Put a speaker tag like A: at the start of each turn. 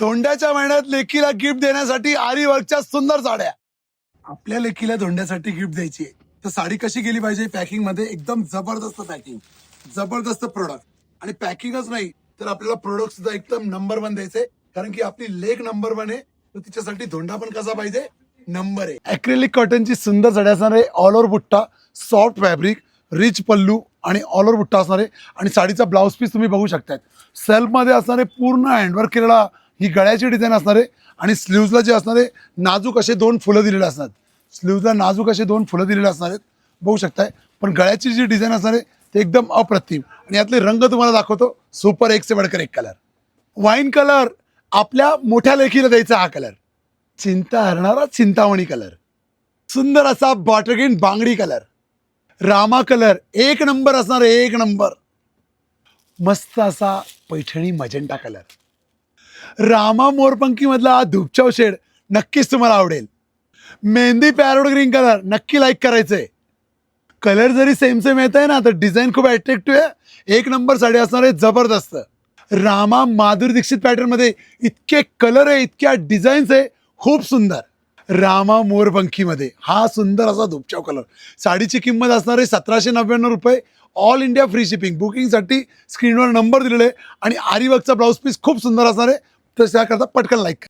A: धोंड्याच्या महिन्यात लेकीला गिफ्ट देण्यासाठी आरी वर्कच्या सुंदर साड्या. आपल्या लेकीला धोंड्यासाठी गिफ्ट द्यायची आहे तर साडी कशी गेली पाहिजे? पॅकिंग मध्ये एकदम जबरदस्त पॅकिंग, जबरदस्त प्रोडक्ट. आणि पॅकिंगच नाही तर आपल्याला प्रोडक्ट सुद्धा एकदम नंबर 1 द्यायचे, कारण की आपली लेक नंबर 1 आहे तर तिच्यासाठी धोंडा पण कसा पाहिजे? नंबर आहे. अॅक्रेलिक कॉटनची सुंदर साडी असणार आहे, ऑल ओव्हर बुट्टा, सॉफ्ट फॅब्रिक, रिच पल्लू आणि ऑल ओव्हर बुट्टा असणार आहे. आणि साडीचा ब्लाऊज पीस तुम्ही बघू शकताय, सेल्फ मध्ये असणारे पूर्ण हँडवर्क केलेला ही गळ्याची डिझाईन असणार आहे. आणि स्लीव्हजला जे असणार आहे नाजूक असे 2 फुलं दिलेले असतात, स्लीव्हजला नाजूक असे 2 फुलं दिलेले असणार आहेत, बघू शकताय. पण गळ्याची जी डिझाईन असणार आहे ते एकदम अप्रतिम. आणि यातले रंग तुम्हाला दाखवतो, सुपर एक से बढ़कर एक कलर. वाईन कलर आपल्या मोठ्या लेखीला द्यायचा हा कलर, चिंता हरणारा चिंतामणी कलर, सुंदर असा बॉटरग्रीन बांगडी कलर, रामा कलर एक नंबर असणार आहे, एक नंबर. मस्त असा पैठणी मजेंटा कलर, रामा मोरपंखी मधला हा धुपचाव शेड नक्कीच तुम्हाला आवडेल. मेहंदी पॅरोट ग्रीन कलर नक्की लाईक करायचंय. कलर जरी सेम सेम येत आहे ना तर डिझाईन खूप अट्रॅक्टिव्ह आहे, एक नंबर साडी असणार आहे, जबरदस्त. रामा माधुरी दीक्षित पॅटर्न मध्ये इतके कलर आहे, इतक्या डिझाईन्स आहे, खूप सुंदर. रामा मोरपंखी मध्ये हा सुंदर असा धुपचाव कलर. साडीची किंमत असणार आहे 1799 रुपये, ऑल इंडिया फ्री शिपिंग. बुकिंगसाठी स्क्रीनवर नंबर दिलेले आहे. आणि आरी वर्कचा ब्लाऊज पीस खूप सुंदर असणार आहे, तर त्याकरता पटकन लाईक.